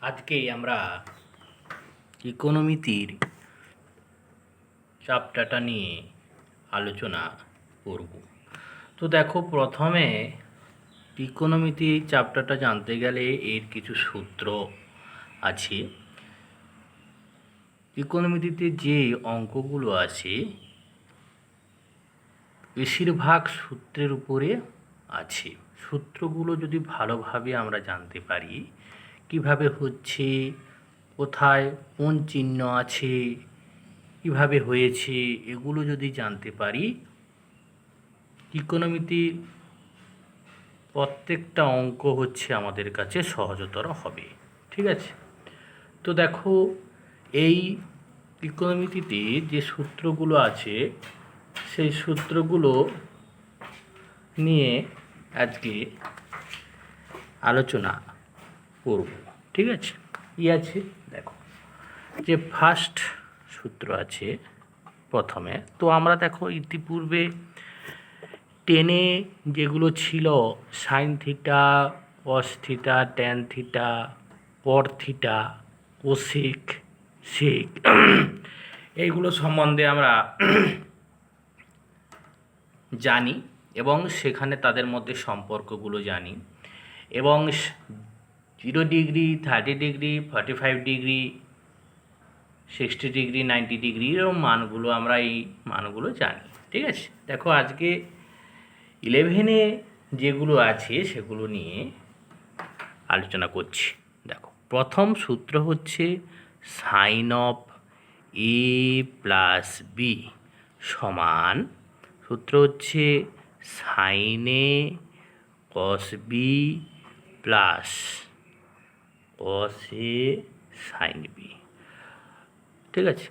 আজকে আমরা ইকোনমিতির চ্যাপ্টারটা নিয়ে আলোচনা করব। তো দেখো, প্রথমে ইকোনমিতি চ্যাপ্টারটা জানতে গেলে এর কিছু সূত্র আছে। ইকোনমিতিতে যে অঙ্কগুলো আছে বেশিরভাগ সূত্রের উপরে আছে। সূত্রগুলো যদি ভালোভাবে আমরা জানতে পারি, কিভাবে হচ্ছে, কোথায় কোন চিহ্ন আছে, কিভাবে হয়েছে, এগুলো যদি জানতে পারি, ইকোনমিতির প্রত্যেকটা অঙ্ক হচ্ছে আমাদের কাছে সহজতর হবে। ঠিক আছে? তো দেখো, এই ইকোনমিতিতে যে সূত্রগুলো আছে সেই সূত্রগুলো নিয়ে আজকে আলোচনা করব। ঠিক আছে? কি আছে দেখো, যে ফার্স্ট সূত্র আছে প্রথমে। তো আমরা দেখো ইতিপূর্বে টেনে যেগুলো ছিল, sine theta, cos theta, tan theta, cot theta, cosec, sec, এইগুলো সম্বন্ধে আমরা জানি এবং সেখানে তাদের মধ্যে সম্পর্কগুলো জানি। এবং 0 degree, 30 degree, 45 degree, 60 degree, 90 degree, এরকম মানগুলো আমরা এই মানগুলো জানি। ঠিক আছে? দেখো, আজকে 11-এ যেগুলো আছে সেগুলো নিয়ে আলোচনা করছি। দেখো, প্রথম সূত্র হচ্ছে sine of A plus B সমান, সূত্র হচ্ছে sine A cos B plus cos A sine B. ঠিক আছে?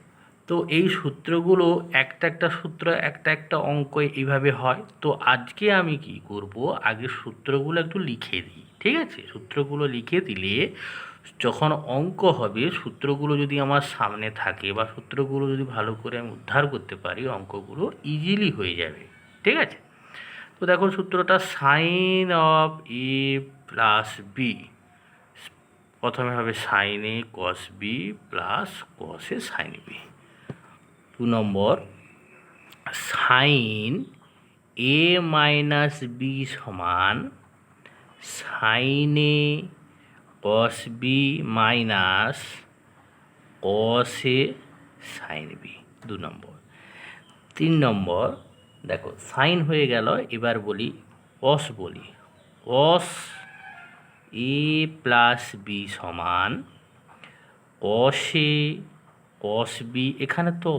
তো এই সূত্রগুলো একটা একটা সূত্র, একটা একটা অঙ্ক এইভাবে হয়। তো আজকে আমি কি করব, আগে সূত্রগুলো একটু লিখে দিই। ঠিক আছে? সূত্রগুলো লিখে দিলে যখন অঙ্ক হবে, সূত্রগুলো যদি আমার সামনে থাকে বা সূত্রগুলো যদি ভালো করে আমি উদ্ধার করতে পারি, অঙ্কগুলো ইজিলি হয়ে যাবে। ঠিক আছে? তো দেখো, সূত্রটা sine of A plus B, প্রথমে হবে sine A cos B plus cos A sine B. 2 নম্বর, সাইন এ মাইনাস বি সমান sine A cos B minus cos A sine B. 2 নম্বর। 3 নম্বর, দেখো সাইন হয়ে গেল, এবার বলি কস, বলি কস এ প্লাস বি সমান কস এ কস বি, এখানে তো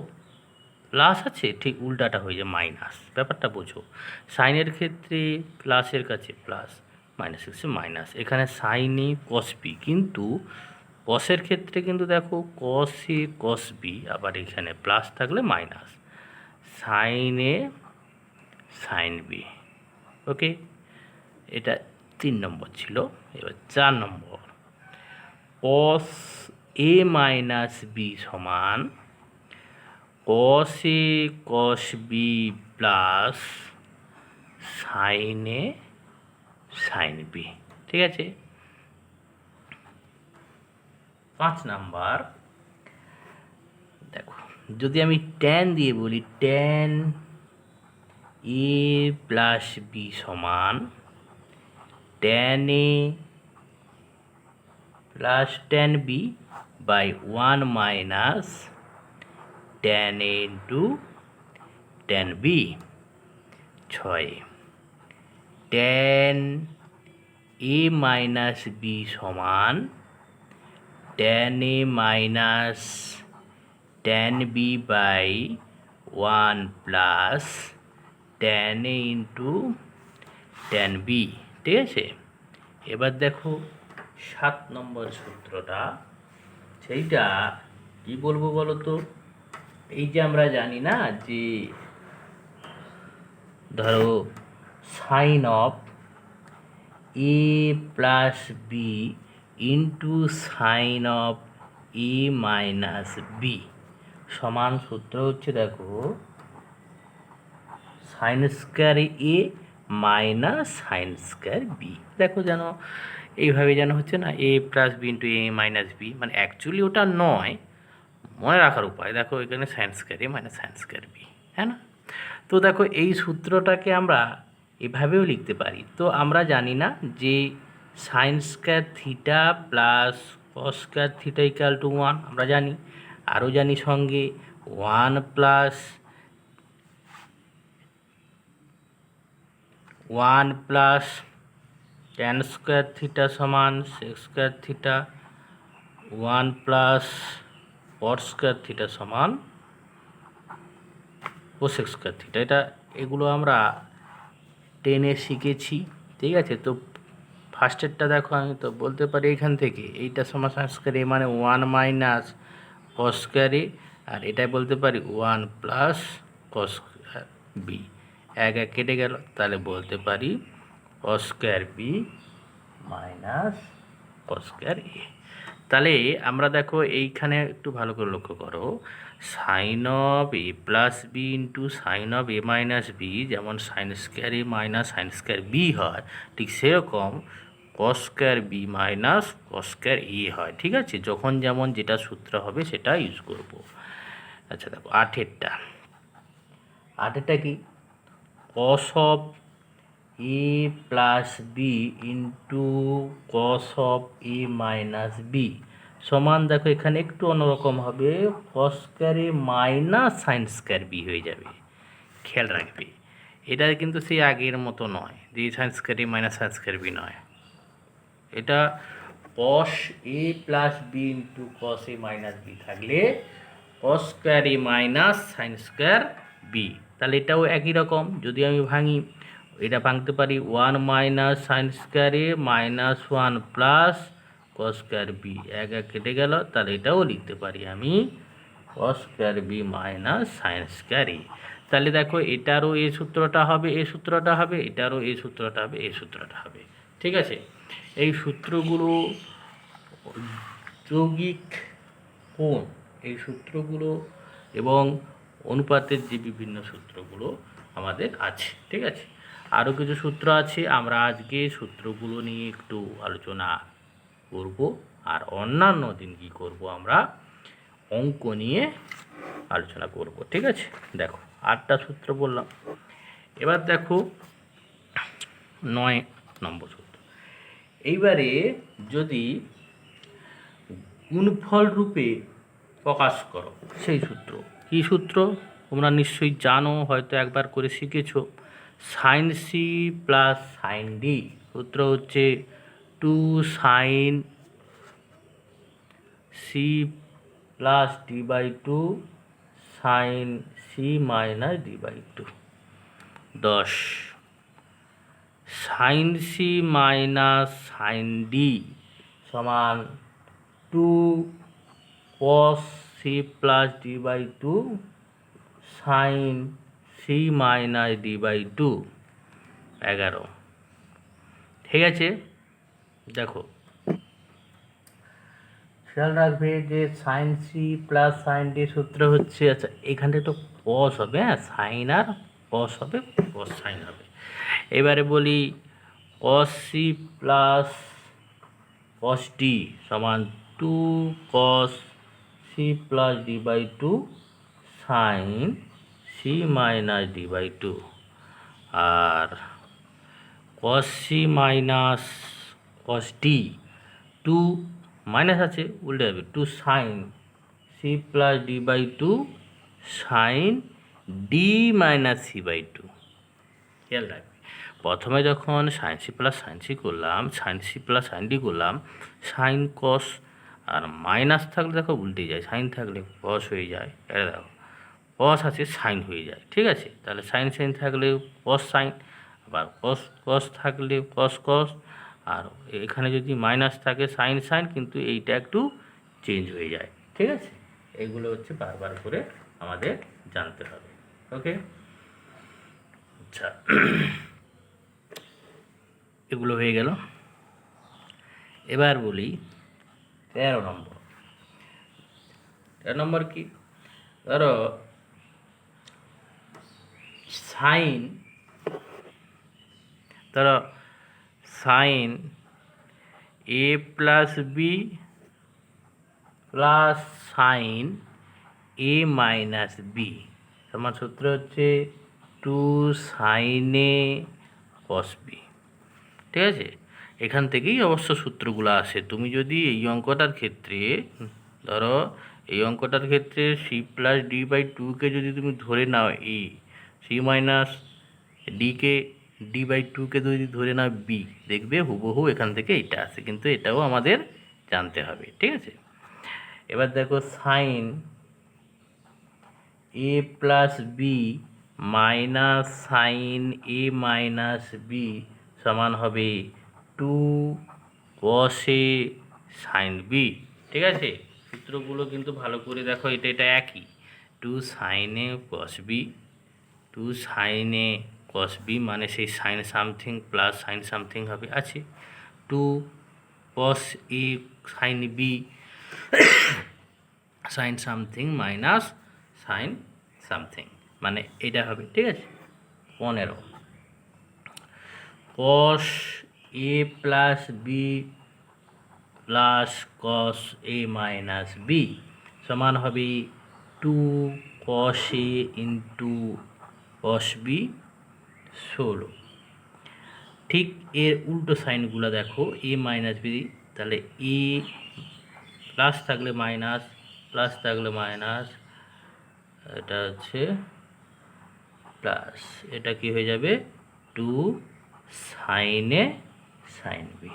প্লাস আছে, ঠিক উল্টাটা হয়ে যায় মাইনাস। ব্যাপারটা বোঝো, সাইনের ক্ষেত্রে প্লাসের কাছে প্লাস, মাইনাসের কাছে মাইনাস। এখানে সাইন এ কস বি, কিন্তু কসের ক্ষেত্রে কিন্তু দেখো কস এ কস বি, আবার এখানে প্লাস থাকলে মাইনাস, সাইন এ সাইন বি। ওকে, এটা 3 নম্বর ছিল। এবার 4 নম্বর, কস এ মাইনাস বি সমান কস এ কস বি প্লাস সাইন এ সাইন বি। ঠিক আছে? 5 নাম্বার, দেখো যদি আমি ট্যান দিয়ে বলি, ট্যান এ প্লাস বি সমান tan A plus tan B by 1 minus tan A into tan B. 6, tan A minus B সমান tan A minus tan B by 1 plus tan A into tan B. ঠিক আছে? এবার দেখো 7 নম্বর সূত্রটা, সেইটা কি বলবো বলো তো? এই যে আমরা জানি না, যে ধরো sine of A plus B into sine of A minus B সমান, সূত্র হচ্ছে দেখো sine square A minus sine square B. দেখো যেন এইভাবে যেন হচ্ছে না A plus B into A minus B, মানে অ্যাকচুয়ালি ওটা নয়, মনে রাখার উপায় দেখো এখানে sine square A minus sine square B, হ্যাঁ না? তো দেখো এই সূত্রটাকে আমরা এভাবেও লিখতে পারি। তো আমরা জানি না যে sine square theta plus cos square theta equal to 1, আমরা জানি। আরও জানি সঙ্গে 1 প্লাস ট্যান স্কোয়ার থিটা সমান sec square theta, 1 plus cot square theta সমান কোসেক স্কোয়ার থিটা। এগুলো আমরা 10-এ শিখেছি, ঠিক আছে? তো ফার্স্টেরটা দেখো, আমি তো বলতে পারি এখান থেকে এইটা সমান সাইন স্কোয়ার এ মানে 1 মাইনাস কস স্কোয়ার এ, আর এটাই বলতে পারি 1 প্লাস কস স্কোয়ার বি। এক এক কেটে গেল, তাহলে বলতে পারি cos square B minus cos square A. তাহলে আমরা দেখো এইখানে একটু ভালো করে লক্ষ্য করো, sine of A plus B into sine of A minus B যেমন sine square A minus sine square B হয়, ঠিক সেরকম cos square B minus cos square A হয়, ঠিক আছে? যখন যেমন যেটা সূত্র হবে সেটা ইউজ করব। আচ্ছা দেখো আটেরটা কি, cos of A plus B into cos of A minus B সমান, দেখো এখানে একটু অন্যরকম হবে, cos square A minus sine square B হয়ে যাবে। খেয়াল রাখবে, এটা কিন্তু সেই আগের মতো নয় যে sign square A minus sine square B নয়, এটা কস A plus B into cos A minus B থাকলে কস square A minus sine square B, তাহলে এটাও একই রকম। যদি আমি ভাঙি, এটা ভাঙতে পারি 1 minus sine square A minus 1 plus cos square B, এক এক কেটে গেল, তাহলে এটাও লিখতে পারি আমি cos square B minus sine square A. তাহলে দেখো এটারও এই সূত্রটা হবে, এই সূত্রটা হবে, এটারও এই সূত্রটা হবে, এই সূত্রটা হবে, ঠিক আছে? এই সূত্রগুলো যৌগিক কোণ, এই সূত্রগুলো এবং অনুপাতের যে বিভিন্ন সূত্রগুলো আমাদের আছে, ঠিক আছে? আরও কিছু সূত্র আছে, আমরা আজকে সূত্রগুলো নিয়ে একটু আলোচনা করব, আর অন্যান্য দিন কী করব, আমরা অঙ্ক নিয়ে আলোচনা করব, ঠিক আছে? দেখো 8টা সূত্র বললাম, এবার দেখো 9 নম্বর সূত্র। এইবারে যদি গুণফল রূপে প্রকাশ করো, সেই সূত্র কী সূত্র তোমরা নিশ্চয়ই জানো, হয়তো একবার করে শিখেছো। Sine C plus sine D, সূত্র হচ্ছে 2 sine C plus D by 2 sine C minus D by 2। 10 sine C minus sine D সমান 2 cos C plus D by 2 sine C minus D by 2। 11, ঠিক আছে? দেখো খেয়াল রাখবে যে sine C plus sine D সূত্র হচ্ছে, আচ্ছা এখানে তো কস হবে, হ্যাঁ সাইন আর কস হবে, কস সাইন হবে। এবারে বলি cos C plus cos D সমান 2 cos C plus D by 2 sine C minus D by 2। আর cos C minus cos D, 2 minus আছে উল্টে যাবে, 2 sine C plus D by 2 sine D minus C by 2। খেয়াল রাখবে, প্রথমে যখন sine C plus sine C করলাম, sine C plus sine D করলাম, সাইন কস, আর মাইনাস থাকলে দেখো উল্টে যায়, সাইন থাকলে কস হয়ে যায়, এটা দেখো কস আছে সাইন হয়ে যায়, ঠিক আছে? তাহলে সাইন সাইন থাকলে কস সাইন, আবার কস কস থাকলে কস কস, আর এখানে যদি মাইনাস থাকে সাইন সাইন, কিন্তু এইটা একটু চেঞ্জ হয়ে যায়, ঠিক আছে? এগুলো হচ্ছে বারবার করে আমাদের জানতে হবে, ওকে? আচ্ছা এগুলো হয়ে গেল। এবার বলি 13 নম্বর। 13 নম্বর কি, ধরো sine A plus B plus sign A minus B সমান সূত্র হচ্ছে 2 সাইন এ কস বি। ঠিক আছে, এখান থেকেই অবশ্য সূত্রগুলো আসে। তুমি যদি এই অঙ্কটার ক্ষেত্রে ধরো, এই অঙ্কটার ক্ষেত্রে সি প্লাস ডি বাই টুকে যদি তুমি ধরে নাও এ, সি মাইনাস ডিকে ডি বাই টুকে যদি ধরে নাও বি, দেখবে হুবহু এখান থেকে এটা আসে, কিন্তু এটাও আমাদের জানতে হবে। ঠিক আছে, এবার দেখো sign A plus B minus sign A minus B সমান হবে 2 কস এ সাইন বি। ঠিক আছে, সূত্রগুলো কিন্তু ভালো করে দেখো, এটা একই। 2 sine A cos B, 2 sine A cos B মানে সেই sine something plus sine something হবে আছে, 2 cos A sine B sine something minus sine something মানে এটা হবে। ঠিক আছে, 15 cos A plus B plus cos A minus B সমান হবে 2 কস এ ইন্টু কস বি 16। ঠিক এর উল্টো সাইনগুলো দেখো, এ মাইনাস বি, তাহলে এ প্লাস থাকলে মাইনাস, প্লাস থাকলে মাইনাস, এটা হচ্ছে প্লাস, এটা কি হয়ে যাবে 2 সাইন এ সাইন বি।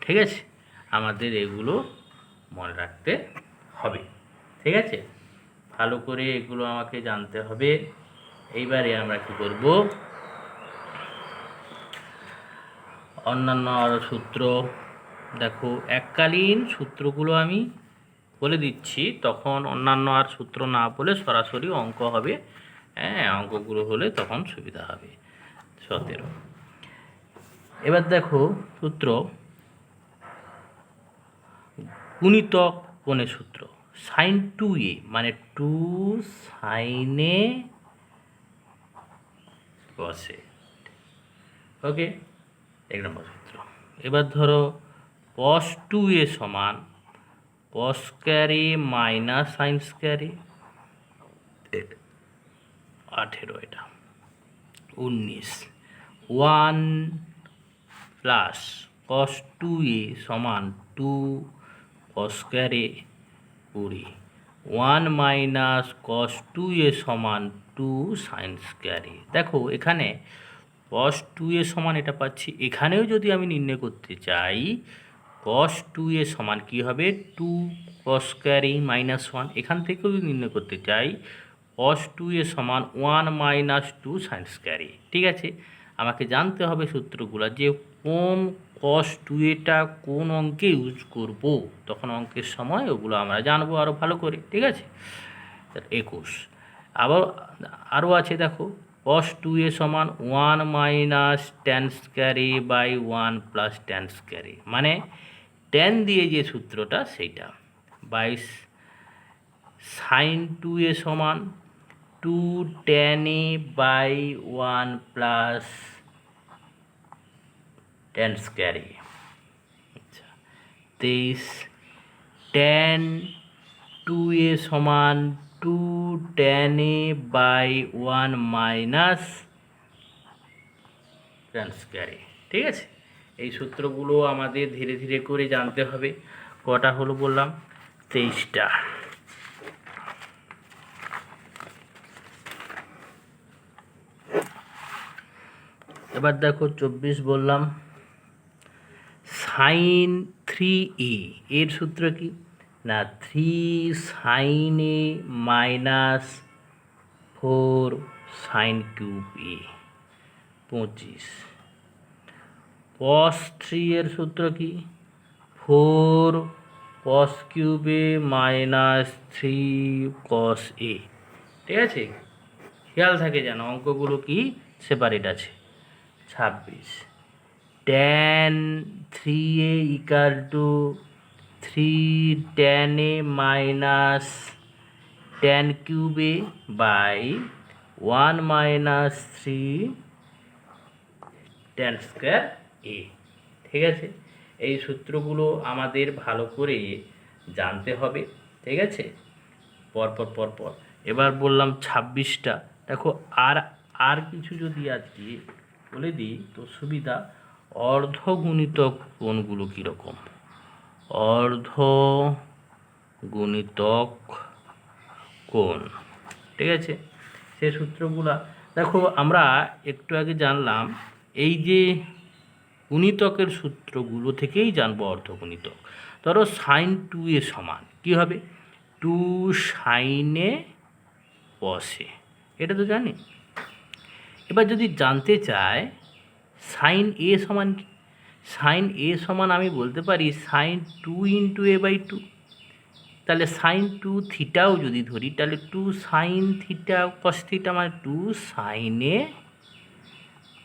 ঠিক আছে, আমাদের এগুলো মনে রাখতে হবে। ঠিক আছে, ভালো করে এগুলো আমাকে জানতে হবে। এইবারে আমরা কি করব, অন্যান্য আরও সূত্র দেখো, এককালীন সূত্রগুলো আমি বলে দিচ্ছি, তখন অন্যান্য আর সূত্র না বলে সরাসরি অঙ্ক হবে। হ্যাঁ, অঙ্কগুলো হলে তখন সুবিধা হবে। 17 এবার দেখো সূত্র, গুণিতক কোণের সূত্র, সাইন 2a মানে 2 সাইন এ কস এ। ওকে, 1 নম্বর সূত্র। এবার ধরো কস 2a সমান কস square A minus sine square এ, 18 এটা 19, 1 প্লাস কস 2a সমান 2 কস স্কোয়ার এ 20, 1 মাইনাস কস 2a সমান 2 সাইন স্কোয়ার এ। দেখো এখানে কস 2a সমান এটা পাচ্ছি, এখানেও যদি আমি নির্ণয় করতে চাই কস 2a সমান কি হবে 2 কস স্কোয়ার এ মাইনাস 1, এখান থেকেও যদি নির্ণয় করতে চাই কস 2a সমান 1 মাইনাস 2 সাইন স্কোয়ার এ। ঠিক আছে, আমাকে জানতে হবে সূত্রগুলো, যে কোন কস 2aটা কোন অঙ্কে ইউজ করব, তখন অঙ্কের সময় ওগুলো আমরা জানবো আরও ভালো করে। ঠিক আছে, 21 আবার আরও আছে দেখো, কস 2a সমান 1 minus tan square A by 1 plus tan square A, মানে ট্যান দিয়ে যে সূত্রটা সেইটা, বাই সাইন 2a সমান 2 tan A by 1 plus tan square A. আচ্ছা, 23 ট্যান 2a সমান 2 tan A by 1 minus tan square A. ঠিক আছে, এই সূত্রগুলো আমাদের ধীরে ধীরে করে জানতে হবে। কটা হলো বললাম, 23টা। এবার দেখো 24 বললাম, সাইন 3a এর সূত্র কি না 3 sine A minus 4 sine cube এ, 25 কস 3 এর সূত্র কি 4 কস কিউব এ মাইনাস 3 কস এ। ঠিক আছে, খেয়াল থাকে যেন অঙ্কগুলো কি সেপারেট আছে। 26 tan 3a equal to 3 tan A minus tan cube A by 1 minus 3 tan square A. ঠিক আছে, এই সূত্রগুলো আমাদের ভালো করে জানতে হবে, ঠিক আছে, পরপর পরপর। এবার বললাম 26টা। দেখো আর আর কিছু যদি আজকে বলে দিই তো সুবিধা। অর্ধগুণিতক কোণগুলো কীরকম, অর্ধগুণিতক কোণ, ঠিক আছে, সে সূত্রগুলা দেখো আমরা একটু আগে জানলাম। এই যে গুণিতকের সূত্রগুলো থেকেই জানবো অর্ধগুণিতক। ধরো সাইন 2a সমান কী হবে, 2 সাইনে কসে, এটা তো জানি। এবার যদি জানতে চায় সাইন এ সমান কি, সাইন এ সমান আমি বলতে পারি সাইন 2 ইন্টু a বাই 2। তাহলে সাইন 2 থিটাও যদি ধরি তাহলে 2 সাইন থিটা কস থিটা মানে 2 সাইনে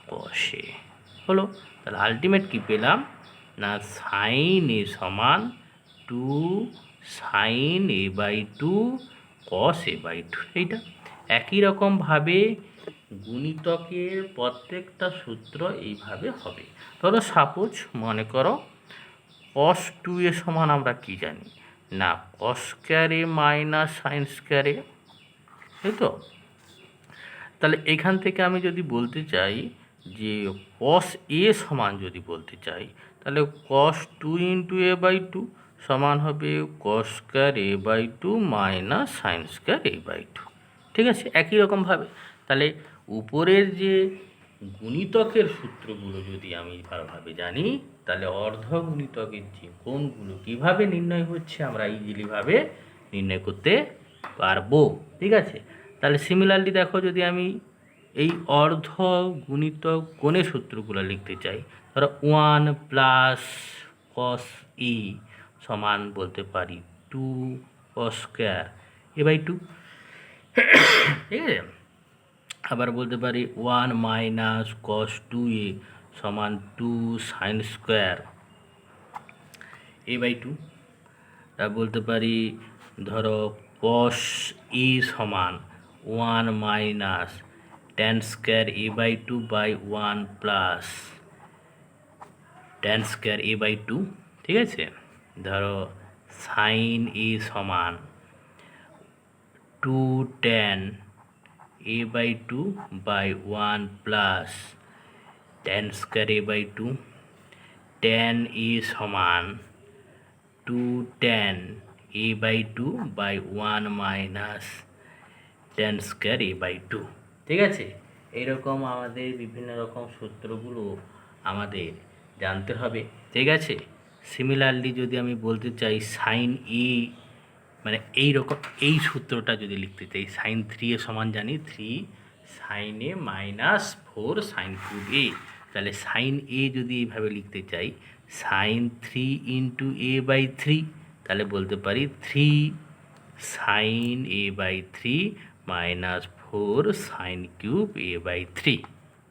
কসে হলো। তাহলে আলটিমেট কি পেলাম না, সাইন এ সমান 2 sine A by 2 cos A by 2। এইটা একই রকমভাবে গুণিতকের প্রত্যেকটা সূত্র এইভাবে হবে। ধরো সাপোজ মনে করো কস 2a সমান আমরা কি জানি না, কস square A minus sine square এ, তাই তো। তাহলে এখান থেকে আমি যদি বলতে চাই যে কস এ সমান যদি বলতে চাই তাহলে কস 2 ইন্টু এ বাই 2 সমান হবে cos square A by 2 minus sine square A by 2, ঠিক আছে। একই রকমভাবে তাহলে উপরের যে গুণিতকের সূত্রগুলো যদি আমি ভালোভাবে জানি তাহলে অর্ধগুণিতকের যে কোণগুলো কীভাবে নির্ণয় হচ্ছে আমরা ইজিলিভাবে নির্ণয় করতে পারবো, ঠিক আছে। তাহলে সিমিলারলি দেখো যদি আমি এই অর্ধগুণিতক কোণের সূত্রগুলো লিখতে চাই, ধরো 1 প্লাস কস ই সমান বলতে পারি 2 কস স্কোয়ার এ বাই 2, ঠিক আছে। আবার বলতে পারি 1 মাইনাস কস 2a সমান 2 সাইন স্কোয়ার এ বাই 2। তা বলতে পারি ধরো কস ই সমান 1 minus tan square A by 2 by 1 plus tan square A by 2, ঠিক আছে। ধরো সাইন এ সমান 2 tan A by 2 by 1 plus tan square A by 2। Tan A সমান 2 tan A by 2 by 1 minus tan square A by 2, ঠিক আছে। এইরকম আমাদের বিভিন্ন রকম সূত্রগুলো আমাদের জানতে হবে, ঠিক আছে। সিমিলারলি যদি আমি বলতে চাই সাইন এ মানে এই রকম এই সূত্রটা যদি লিখতে চাই সাইন 3a সমান জানি 3 sine A minus 4 sign 2a। তাহলে সাইন এ যদি এইভাবে লিখতে চাই সাইন 3 ইন্টু এ বাই 3, তাহলে বলতে পারি 3 sine A by 3 minus 4 sine cube A by 3,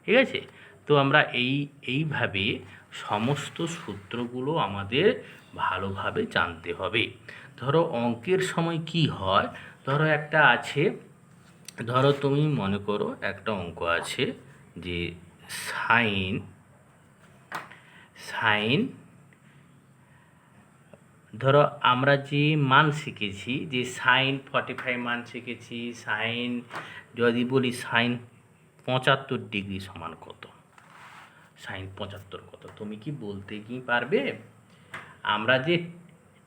ঠিক আছে। তো আমরা এইভাবে সমস্ত সূত্রগুলো আমাদের ভালোভাবে জানতে হবে। ধরো অঙ্কের সময় কি হয়, ধরো একটা আছে, ধরো তুমি মনে করো একটা অঙ্ক আছে যে সাইন ধরো আমরা যে মান শিখেছি যে সাইন 45 মান শিখেছি, সাইন যদি বলি সাইন 75 ডিগ্রি সমান কত, সাইন 75 কত তুমি কি বলতে কি পারবে? আমরা যে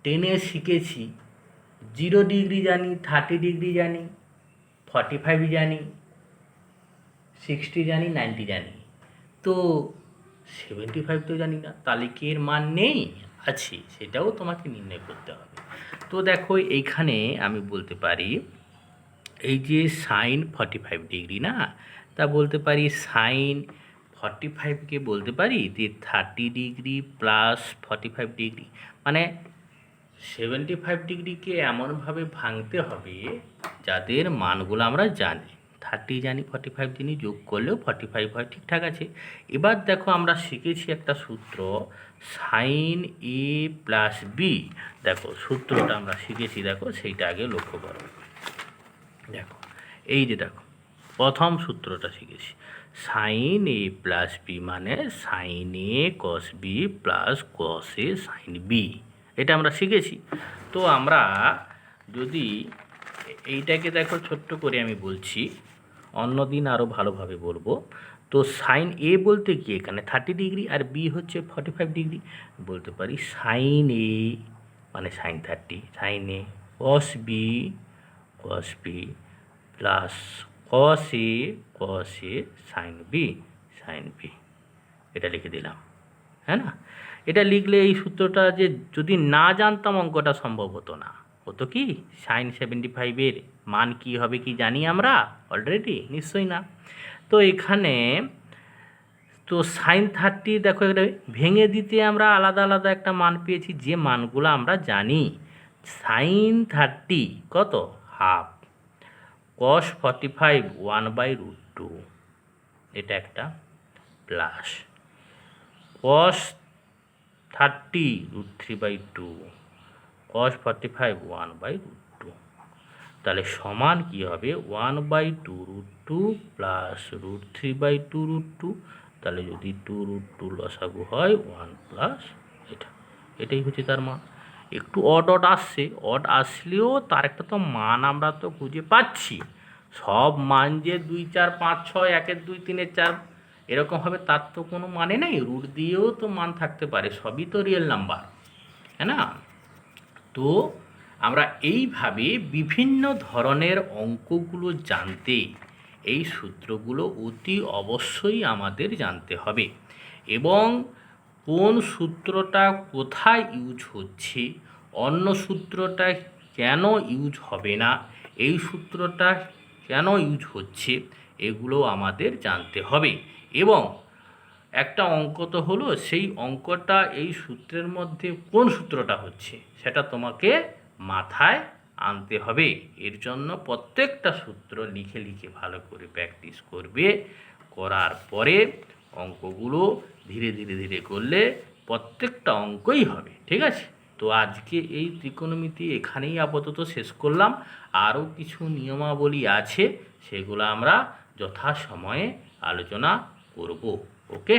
10-এ শিখেছি 0 ডিগ্রি জানি, 30 ডিগ্রি জানি, 45 জানি, 60 জানি, 90 জানি, তো 75 তো জানি না, তাহলে কি এর মান নেই? আছে, সেটাও তোমাকে নির্ণয় করতে হবে। তো দেখো এইখানে আমি বলতে পারি এই যে সাইন 45 ডিগ্রি না, তা বলতে পারি সাইন 45কে বলতে পারি যে 30 ডিগ্রি প্লাস 45 ডিগ্রি, মানে 75 ডিগ্রিকে এমনভাবে ভাঙতে হবে যাদের মানগুলো আমরা জানি, 30 জানি, 45 জানি, যোগ করলেও 45 হয়, ঠিকঠাক আছে। এবার দেখো আমরা শিখেছি একটা সূত্র সাইন এ প্লাস বি, দেখো সূত্রটা আমরা শিখেছি, দেখো সেইটা আগে লক্ষ্য করো। দেখো এই যে দেখো প্রথম সূত্রটা শিখেছি সাইন এ প্লাস বি মানে sign A cos B plus cos A sine B, এটা আমরা শিখেছি। তো আমরা যদি এইটাকে দেখো ছোট্ট করে আমি বলছি, অন্য দিন আরও ভালোভাবে বলবো। তো সাইন এ বলতে কি এখানে 30 ডিগ্রি আর বি হচ্ছে 45 ডিগ্রি, বলতে পারি সাইন এ মানে sign 30, sign A cos B plus cos A sine B, এটা লিখে দিলাম, হ্যাঁ না? এটা লিখলে এই সূত্রটা যে যদি না জানতাম অঙ্কটা সম্ভব হতো না। হতো কি সাইন 75-এর মান কি হবে কি জানি আমরা অলরেডি? নিশ্চয়ই না। তো এখানে তো সাইন 30 দেখো এটা ভেঙে দিতে আমরা আলাদা আলাদা একটা মান পেয়েছি, যে মানগুলো আমরা জানি। সাইন 30 কত? হাফ, কস 45 1/√2, এটা একটা, প্লাস কস 30 √3/2, কস 45 1/√2, তাহলে সমান কি হবে 1/2√2 প্লাস √3/2√2, তাহলে যদি 2√2 লসাগু হয় 1 প্লাস এটাই হচ্ছে তার মান। একটু অড আসছে, অড আসলেও তার একটা তো মান আমরা তো খুঁজে পাচ্ছি। সব মান যে 2 4 5 6 1 2 3 4 এরকম হবে তার তো কোনো মানে নেই, রুট দিয়েও তো মান থাকতে পারে, সবই তো রিয়েল নাম্বার, হ্যাঁ না? তো আমরা এইভাবে বিভিন্ন ধরনের অঙ্কগুলো জানতে এই সূত্রগুলো অতি অবশ্যই আমাদের জানতে হবে, এবং কোন সূত্রটা কোথায় ইউজ হচ্ছে, অন্য সূত্রটা কেন ইউজ হবে না, এই সূত্রটা কেন ইউজ হচ্ছে, এগুলো আমাদের জানতে হবে। এবং একটা অঙ্ক তো হলো, সেই অঙ্কটা এই সূত্রের মধ্যে কোন সূত্রটা হচ্ছে সেটা তোমাকে মাথায় আনতে হবে। এর জন্য প্রত্যেকটা সূত্র লিখে লিখে ভালো করে প্র্যাকটিস করবে, করার পরে অঙ্কগুলো ধীরে ধীরে ধীরে করলে প্রত্যেকটা অঙ্কই হবে। ঠিক আছে? তো আজকে এই ত্রিকোণমিতি এখানেই আপাতত শেষ করলাম। আরও কিছু নিয়মাবলী আছে, সেগুলো আমরা যথাসময়ে আলোচনা করব। ওকে।